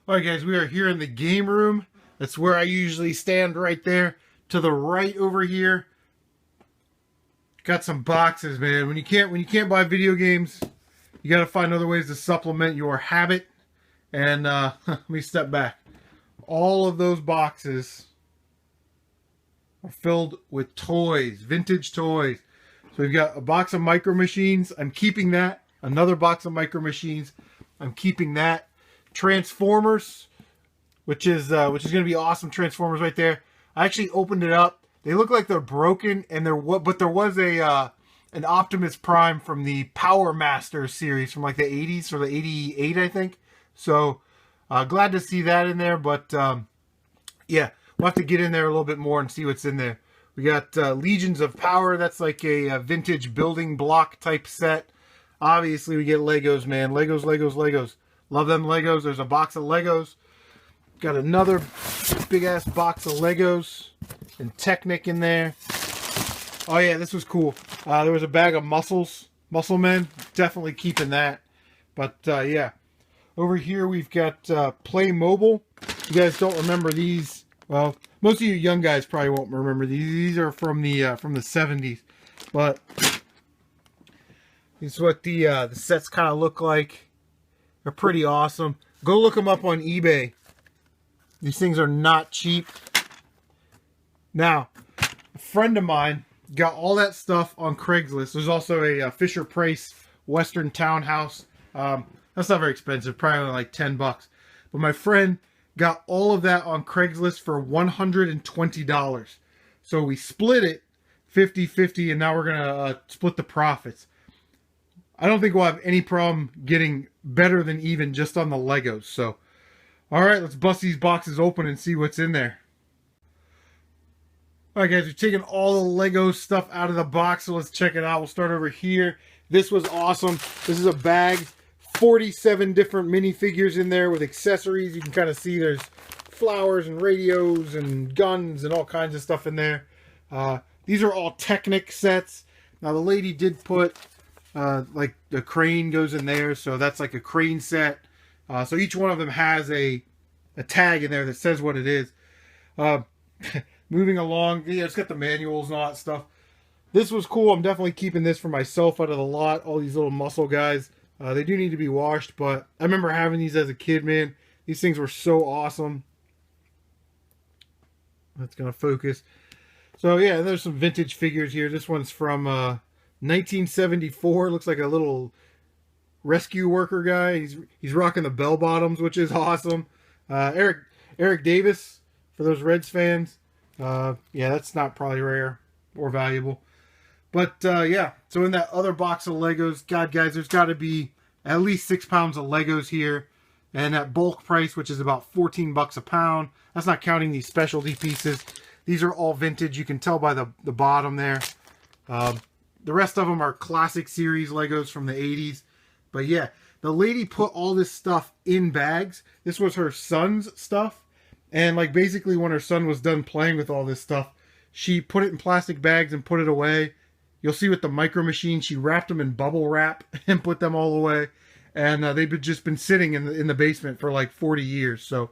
Alright guys, we are here in the game room. That's where I usually stand, right there. To the right over here, got some boxes, man. When you can't buy video games, you gotta find other ways to supplement your habit. And let me step back. All of those boxes are filled with toys, vintage toys. So we've got a box of Micro Machines. I'm keeping that. Another box of Micro Machines. I'm keeping that. Transformers, which is going to be awesome. Transformers right there. I actually opened it up. They look like they're broken, and there was a an Optimus Prime from the Power Master series from like the 80s or the 88, I think. So glad to see that in there. But yeah, we'll have to get in there a little bit more and see what's in there. We got Legions of Power. That's like a vintage building block type set. Obviously, we get Legos, man. Legos, Legos, Legos. Love them Legos. There's a box of Legos. Got another big-ass box of Legos. And Technic in there. Oh, yeah, this was cool. There was a bag of Muscle Men. Definitely keeping that. But, yeah. Over here, we've got Playmobil. You guys don't remember these. Well, most of you young guys probably won't remember these. These are from the 70s. But this is what the sets kind of look like. They're pretty awesome. Go look them up on eBay. These things are not cheap. Now, a friend of mine got all that stuff on Craigslist. There's also a Fisher Price Western Townhouse. That's not very expensive. Probably only like 10 bucks. But my friend got all of that on Craigslist for $120. So we split it 50-50, and now we're going to split the profits. I don't think we'll have any problem getting better than even just on the Legos. So, alright, let's bust these boxes open and see what's in there. Alright guys, we've taken all the Lego stuff out of the box, so let's check it out. We'll start over here. This was awesome. This is a bag. 47 different minifigures in there with accessories. You can kind of see there's flowers and radios and guns and all kinds of stuff in there. These are all Technic sets. Now the lady did put like the crane goes in there, so that's like a crane set. So each one of them has a tag in there that says what it is. Moving along, yeah, it's got the manuals and all that stuff. This was cool. I'm definitely keeping this for myself out of the lot. All these little muscle guys. They do need to be washed, but I remember having these as a kid, man. These things were so awesome. That's going to focus. So, yeah, there's some vintage figures here. This one's from 1974. Looks like a little rescue worker guy. He's rocking the bell bottoms, which is awesome. Eric Davis, for those Reds fans. Yeah, that's not probably rare or valuable. But, yeah, so in that other box of Legos, God, guys, there's got to be at least 6 pounds of Legos here. And at bulk price, which is about 14 bucks a pound. That's not counting these specialty pieces. These are all vintage. You can tell by the bottom there. The rest of them are classic series Legos from the 80s. But, yeah, the lady put all this stuff in bags. This was her son's stuff. And, like, basically when her son was done playing with all this stuff, she put it in plastic bags and put it away. You'll see with the Micro Machine, she wrapped them in bubble wrap and put them all away. And they've just been sitting in the basement for like 40 years. So,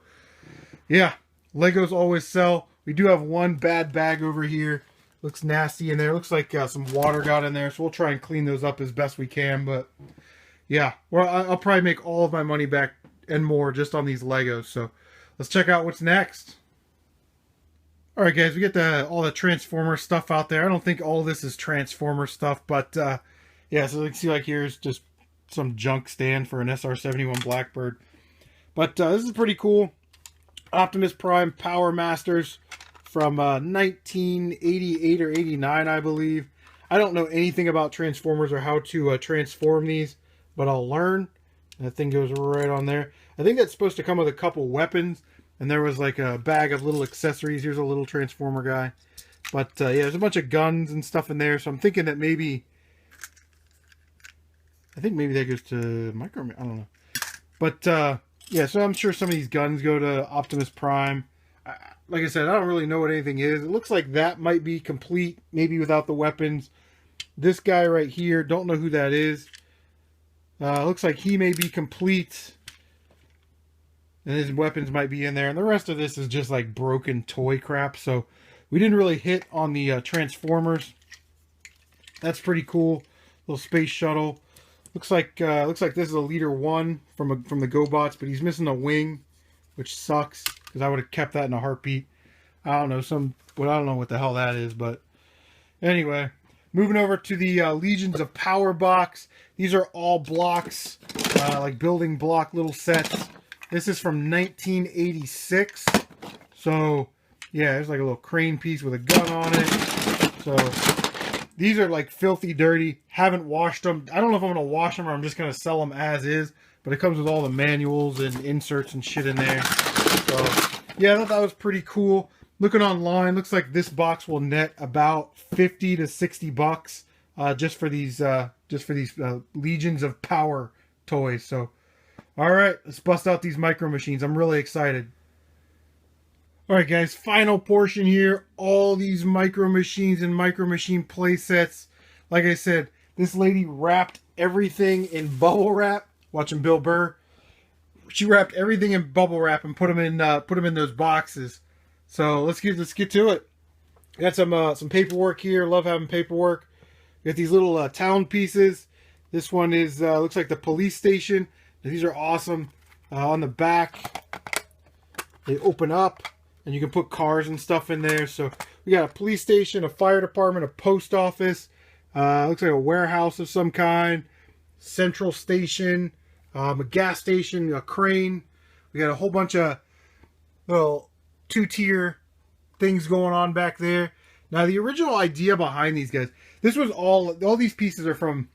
yeah, Legos always sell. We do have one bad bag over here. Looks nasty in there. Looks like some water got in there. So we'll try and clean those up as best we can. But, yeah, well, I'll probably make all of my money back and more just on these Legos. So let's check out what's next. Alright guys, we get all the Transformer stuff out there. I don't think all of this is Transformer stuff, but yeah, so you can see like here's just some junk stand for an SR-71 Blackbird. But this is pretty cool. Optimus Prime Power Masters from 1988 or 89, I believe. I don't know anything about Transformers or how to transform these, but I'll learn. That thing goes right on there. I think that's supposed to come with a couple weapons. And there was like a bag of little accessories. Here's a little Transformer guy. But yeah, there's a bunch of guns and stuff in there. So I'm thinking that maybe... I think maybe that goes to Micro... I don't know. But yeah, so I'm sure some of these guns go to Optimus Prime. Like I said, I don't really know what anything is. It looks like that might be complete, maybe without the weapons. This guy right here, don't know who that is. Looks like he may be complete. and his weapons might be in there. And the rest of this is just like broken toy crap. So we didn't really hit on the Transformers. That's pretty cool. Little space shuttle. Looks like this is a Leader 1 from the GoBots, but he's missing a wing, which sucks because I would have kept that in a heartbeat. I don't know I don't know what the hell that is, but anyway, moving over to the Legions of Power box. These are all blocks, like building block little sets. This is from 1986. So yeah, there's like a little crane piece with a gun on it. So these are like filthy dirty. Haven't washed them. I don't know if I'm going to wash them or I'm just going to sell them as is. But it comes with all the manuals and inserts and shit in there. So yeah, I thought that was pretty cool. Looking online, looks like this box will net about 50 to 60 bucks just for these Legions of Power toys. So all right, let's bust out these Micro Machines. I'm really excited. All right, guys, final portion here. All these Micro Machines and Micro Machine play sets. Like I said, this lady wrapped everything in bubble wrap. Watching Bill Burr. She wrapped everything in bubble wrap and put them in those boxes. So let's get to it. Got some paperwork here. Love having paperwork. Got these little town pieces. This one is looks like the police station. These are awesome. On the back, they open up. And you can put cars and stuff in there. So we got a police station, a fire department, a post office. Looks like a warehouse of some kind. Central station. A gas station, a crane. We got a whole bunch of little two-tier things going on back there. Now the original idea behind these guys, this was all these pieces are from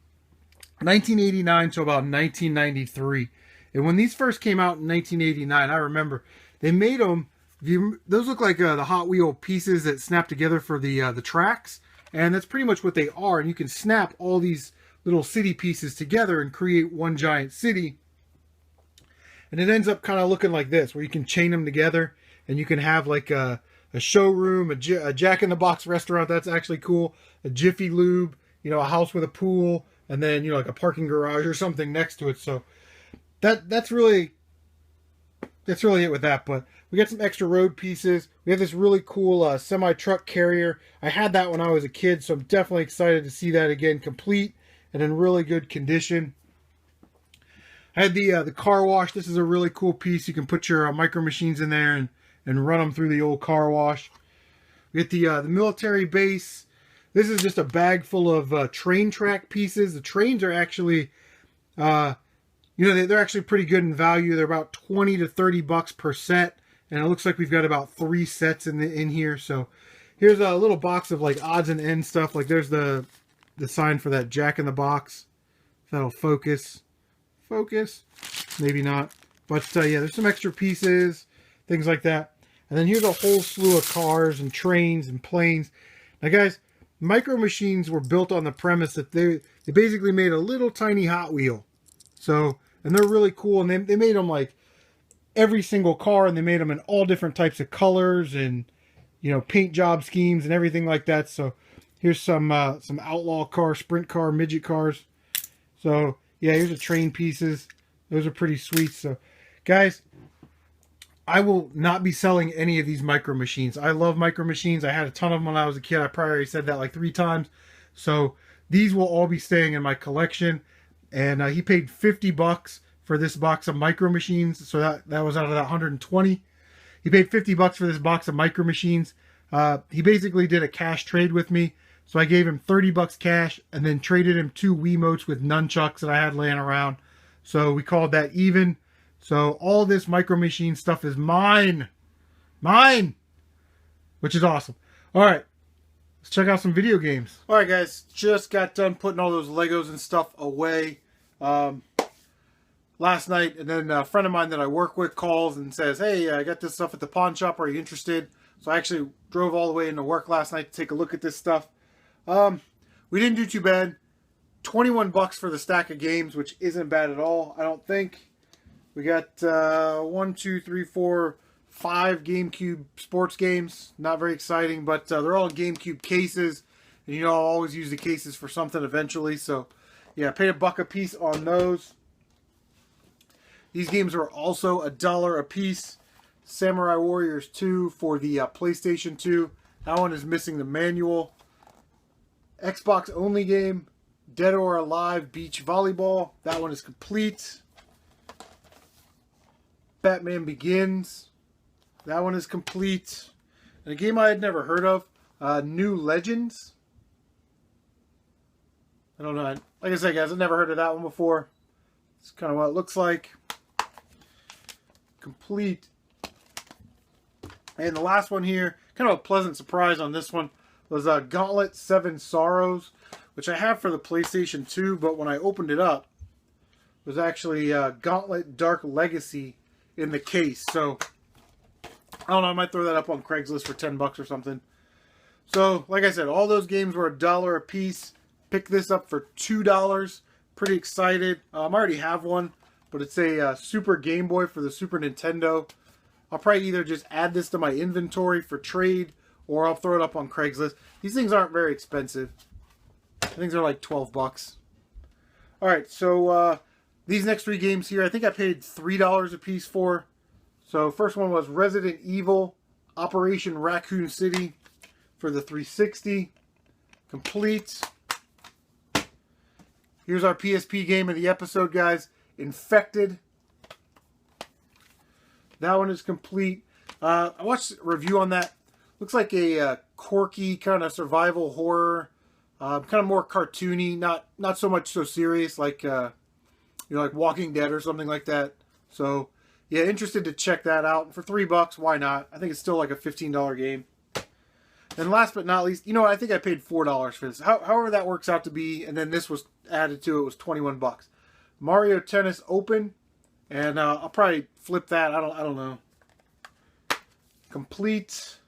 1989 to about 1993. And when these first came out in 1989, I remember they made them. Those look like the Hot Wheel pieces that snap together for the tracks, and that's pretty much what they are. And you can snap all these little city pieces together and create one giant city. And it ends up kind of looking like this, where you can chain them together, and you can have like a showroom, a Jack in the Box restaurant. That's actually cool. A Jiffy Lube, a house with a pool, and then like a parking garage or something next to it. So that's really it with that. But we got some extra road pieces. We have this really cool semi-truck carrier. I had that when I was a kid, so I'm definitely excited to see that again, complete and in really good condition. I had the car wash. This is a really cool piece. You can put your Micro Machines in there and run them through the old car wash. We get the military base. This is just a bag full of train track pieces. The trains are actually... they're actually pretty good in value. They're about 20 to 30 bucks per set. And it looks like we've got about 3 sets in here. So here's a little box of like odds and ends stuff. Like there's the sign for that Jack in the Box. If that'll focus. Focus. Maybe not. But yeah, there's some extra pieces. Things like that. And then here's a whole slew of cars and trains and planes. Now guys, Micro Machines were built on the premise that they basically made a little tiny Hot Wheel. So, and they're really cool. And they made them like every single car, and they made them in all different types of colors and, paint job schemes and everything like that. So here's some outlaw car, sprint car, midget cars. So yeah, here's the train pieces. Those are pretty sweet. So guys, I will not be selling any of these Micro Machines. I love Micro Machines. I had a ton of them when I was a kid. I probably already said that like 3 times. So these will all be staying in my collection. And he paid 50 bucks for this box of Micro Machines. So that was out of that 120. He paid 50 bucks for this box of Micro Machines. He basically did a cash trade with me. So I gave him 30 bucks cash and then traded him 2 Wiimotes with nunchucks that I had laying around. So we called that even. So all this Micro Machine stuff is mine. Mine! Which is awesome. All right. Let's check out some video games. All right, guys. Just got done putting all those Legos and stuff away last night. And then a friend of mine that I work with calls and says, hey, I got this stuff at the pawn shop. Are you interested? So I actually drove all the way into work last night to take a look at this stuff. We didn't do too bad. 21 bucks for the stack of games, which isn't bad at all, I don't think. We got 1, 2, 3, 4, 5 GameCube sports games. Not very exciting, but they're all GameCube cases. And I'll always use the cases for something eventually. So yeah, I paid $1 a piece on those. These games are also $1 a piece. Samurai Warriors 2 for the PlayStation 2. That one is missing the manual. Xbox only game, Dead or Alive Beach Volleyball. That one is complete. Batman Begins. That one is complete. And a game I had never heard of, New Legends. I don't know. Like I said, guys, I've never heard of that one before. It's kind of what it looks like. Complete. And the last one here, kind of a pleasant surprise on this one, was Gauntlet 7 Sorrows, which I have for the PlayStation 2, but when I opened it up, it was actually Gauntlet Dark Legacy in the case. So, I don't know, I might throw that up on Craigslist for 10 bucks or something. So, like I said, all those games were $1 a piece. Picked this up for $2. Pretty excited. I already have one, but it's a Super Game Boy for the Super Nintendo. I'll probably either just add this to my inventory for trade, or I'll throw it up on Craigslist. These things aren't very expensive. Things are like 12 bucks. Alright, so these next 3 games here, I think I paid $3 a piece for. So first one was Resident Evil Operation Raccoon City for the 360. Complete. Here's our PSP game of the episode, guys. Infected. That one is complete. I watched a review on that. Looks like a quirky kind of survival horror. Kind of more cartoony, not so much so serious, like like Walking Dead or something like that. So yeah, interested to check that out. And for $3, why not? I think it's still like a $15 game. And last but not least, I think I paid $4 for this. However that works out to be, and then this was added to it, was 21 bucks. Mario Tennis Open, and I'll probably flip that. I don't know. Complete.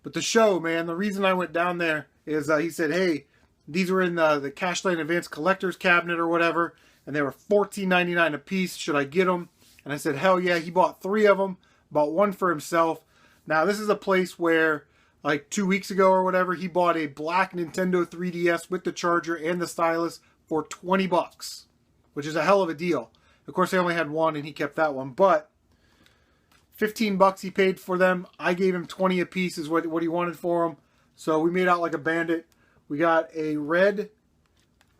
But the show, man, the reason I went down there is he said, hey, these were in the Cashland Advanced Collector's Cabinet or whatever, and they were $14.99 a piece. Should I get them? And I said, hell yeah. He bought 3 of them, bought one for himself. Now, this is a place where, like 2 weeks ago or whatever, he bought a black Nintendo 3DS with the charger and the stylus for 20 bucks, which is a hell of a deal. Of course, I only had one, and he kept that one, but 15 bucks he paid for them. I gave him 20 a piece is what he wanted for them. So we made out like a bandit. We got a red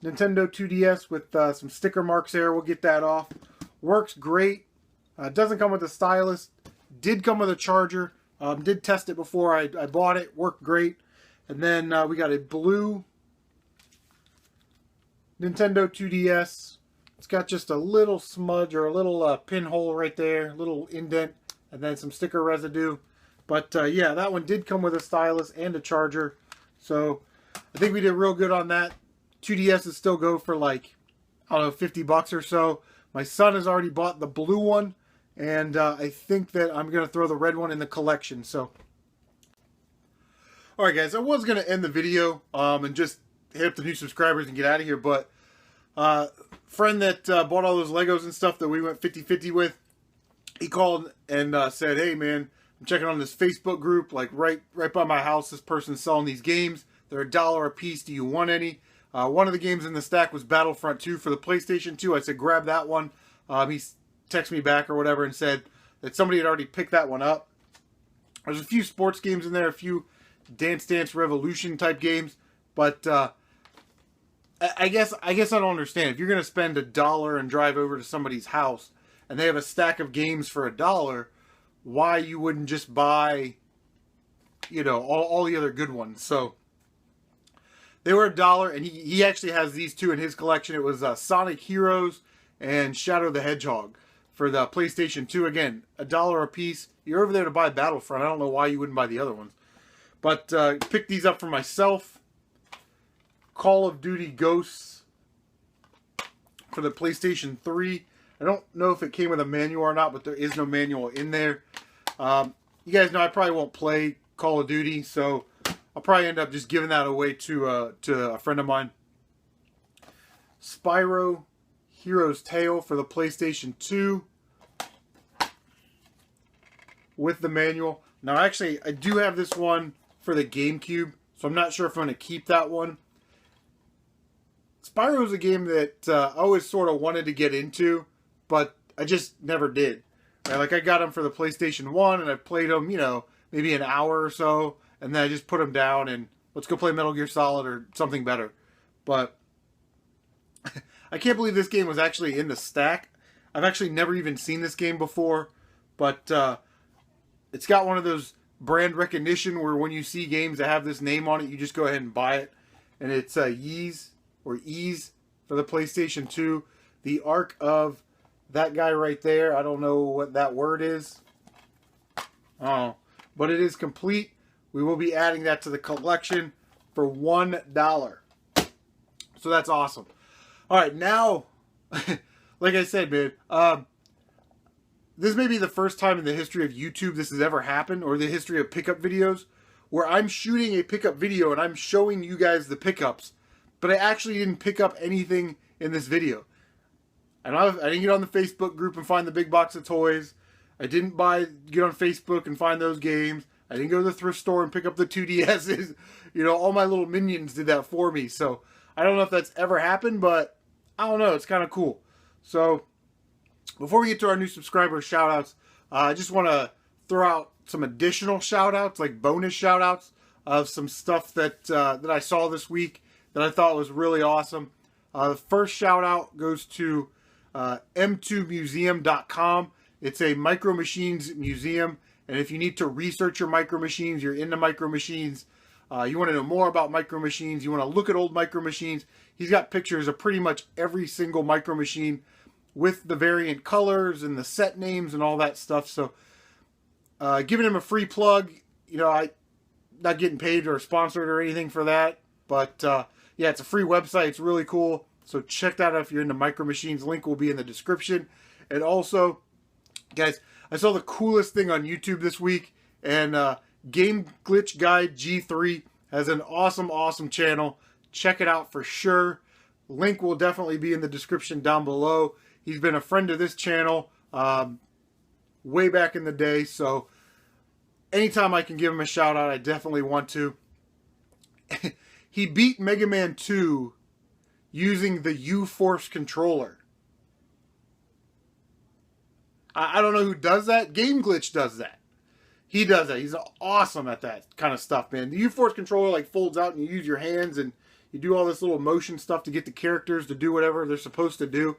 Nintendo 2DS with some sticker marks there. We'll get that off. Works great. Doesn't come with a stylus. Did come with a charger. Did test it before I bought it. Worked great. And then we got a blue Nintendo 2DS. It's got just a little smudge or a little pinhole right there. A little indent. And then some sticker residue. But yeah, that one did come with a stylus and a charger. So I think we did real good on that. 2DSs still go for like, I don't know, 50 bucks or so. My son has already bought the blue one. And I think that I'm going to throw the red one in the collection. So, alright guys, I was going to end the video and just hit up the new subscribers and get out of here. But friend that bought all those Legos and stuff that we went 50-50 with, he called and said, hey man, I'm checking on this Facebook group, like right by my house. This person's selling these games. They're $1 a piece. Do you want any? One of the games in the stack was Battlefront 2 for the PlayStation 2. I said, grab that one. He texted me back or whatever and said that somebody had already picked that one up. There's a few sports games in there, a few Dance Dance Revolution type games, but I guess I don't understand. If you're going to spend $1 and drive over to somebody's house and they have a stack of games for $1, why you wouldn't just buy, all the other good ones. So they were $1, and he actually has these two in his collection. It was Sonic Heroes and Shadow the Hedgehog for the PlayStation 2. Again, $1 a piece. You're over there to buy Battlefront. I don't know why you wouldn't buy the other ones. But picked these up for myself. Call of Duty Ghosts for the PlayStation 3. I don't know if it came with a manual or not, but there is no manual in there. You guys know I probably won't play Call of Duty, so I'll probably end up just giving that away to a friend of mine. Spyro Hero's Tale for the PlayStation 2 with the manual. Now, actually, I do have this one for the GameCube, so I'm not sure if I'm going to keep that one. Spyro is a game that I always sort of wanted to get into, but I just never did. Right? Like, I got them for the PlayStation 1, and I played them, you know, maybe an hour or so, and then I just put them down, and let's go play Metal Gear Solid or something better. But I can't believe this game was actually in the stack. I've actually never even seen this game before, but it's got one of those brand recognition where when you see games that have this name on it, you just go ahead and buy it. And it's Ys or Ease for the PlayStation 2. The Arc of that guy right there. I don't know what that word is. Oh, but it is complete. We will be adding that to the collection for $1. So that's awesome. All right, now, like I said, man, this may be the first time in the history of YouTube this has ever happened, or the history of pickup videos, where I'm shooting a pickup video and I'm showing you guys the pickups, but I actually didn't pick up anything in this video. And I didn't get on the Facebook group and find the big box of toys. I didn't get on Facebook and find those games. I didn't go to the thrift store and pick up the 2DSs. You know, all my little minions did that for me. So I don't know if that's ever happened, but I don't know. It's kind of cool. So before we get to our new subscriber shoutouts, I just want to throw out some additional shoutouts, like bonus shoutouts of some stuff that I saw this week that I thought was really awesome. The first shout out goes to m2museum.com. It's a micro machines museum, and if you need to research your micro machines, you're into micro machines, you want to know more about micro machines, you want to look at old micro machines, he's got pictures of pretty much every single micro machine with the variant colors and the set names and all that stuff. So giving him a free plug. You know, I'm not getting paid or sponsored or anything for that, but yeah, it's a free website. It's really cool. So check that out if you're into micro machines. Link will be in the description. And also, guys, I saw the coolest thing on YouTube this week, and Game Glitch Guy G3 has an awesome channel. Check it out for sure. Link will definitely be in the description down below. He's been a friend of this channel way back in the day, so anytime I can give him a shout out, I definitely want to. He beat Mega Man 2 using the U-Force controller. I don't know who does that. Game Glitch does that. He does that. He's awesome at that kind of stuff, man. The U-Force controller like folds out and you use your hands and you do all this little motion stuff to get the characters to do whatever they're supposed to do.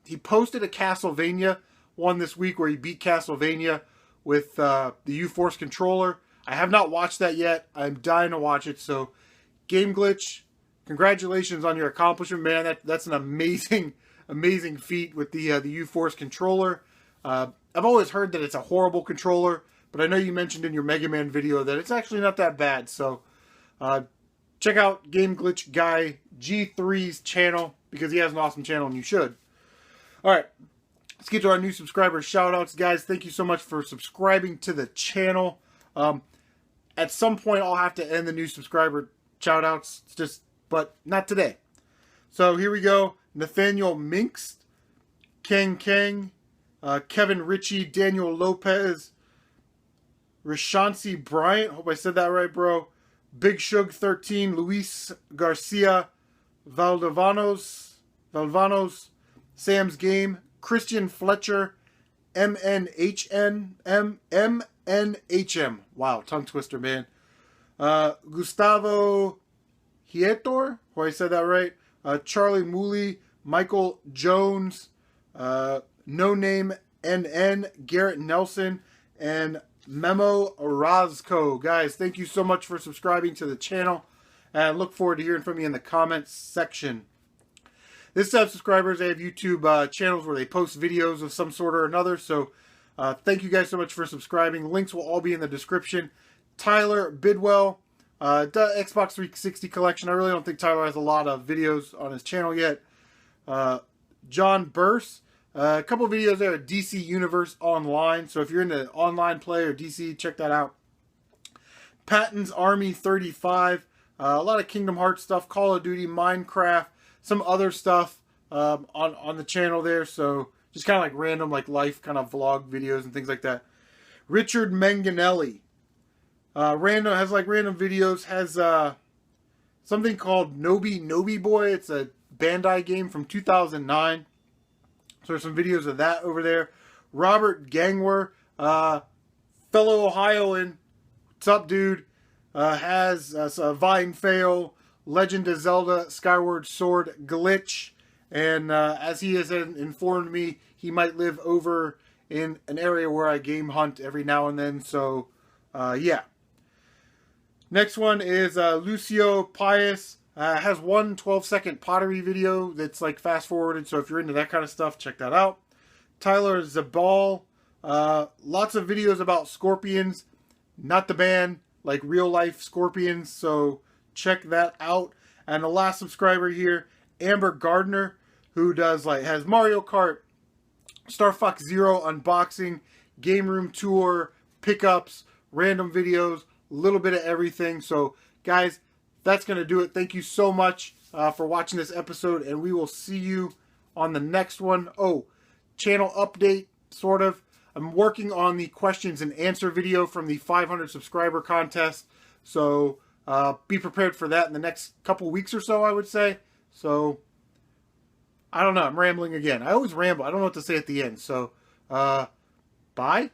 He posted a Castlevania one this week where he beat Castlevania with the U-Force controller. I have not watched that yet. I'm dying to watch it. So, Game Glitch, congratulations on your accomplishment, man. That's an amazing feat with the U-Force controller. I've always heard that it's a horrible controller, but I know you mentioned in your Mega Man video that it's actually not that bad. So, check out Game Glitch Guy G3's channel because he has an awesome channel and you should. Alright, let's get to our new subscriber shoutouts. Guys, thank you so much for subscribing to the channel. At some point, I'll have to end the new subscriber shoutouts, but not today. So here we go. Nathaniel Minks, Kang, Kevin Ritchie, Daniel Lopez, Rashansi Bryant, hope I said that right, bro. Big Shug 13, Luis Garcia, Valvanos, Sam's Game, Christian Fletcher, MNHM. Wow, tongue twister, man. Gustavo Hietor, hope I said that right. Charlie Mooley, Michael Jones, No Name NN, Garrett Nelson, and Memo Orozco. Guys, thank you so much for subscribing to the channel, and I look forward to hearing from you in the comments section. This set of subscribers, they have YouTube channels where they post videos of some sort or another, so thank you guys so much for subscribing. Links will all be in the description. Tyler Bidwell, the Xbox 360 collection. I really don't think Tyler has a lot of videos on his channel yet. John Burse, a couple of videos there at DC Universe Online. So if you're into online play or DC, check that out. Patton's Army 35, a lot of Kingdom Hearts stuff, Call of Duty, Minecraft, some other stuff on the channel there. So just kind of like random like life kind of vlog videos and things like that. Richard Magenelli, has like random videos, has something called Nobi Boy. It's a Bandai game from 2009. So there's some videos of that over there. Robert Gangwer, fellow Ohioan, what's up, dude? Has a Vine Fail, Legend of Zelda Skyward Sword glitch. And as he has informed me, he might live over in an area where I game hunt every now and then. So, yeah. Next one is Lucio Pais. Has one 12-second pottery video that's like fast-forwarded. So if you're into that kind of stuff, check that out. Tyler Zabel. Lots of videos about scorpions. Not the band, like real-life scorpions. So check that out. And the last subscriber here, Amber Gardner, who does has Mario Kart, Star Fox Zero unboxing, game room tour, pickups, random videos, a little bit of everything. So guys, that's going to do it. Thank you so much for watching this episode, and we will see you on the next one. Oh, channel update, sort of. I'm working on the questions and answer video from the 500 subscriber contest. So be prepared for that in the next couple weeks or so, I would say. So I don't know. I'm rambling again. I always ramble. I don't know what to say at the end. So bye.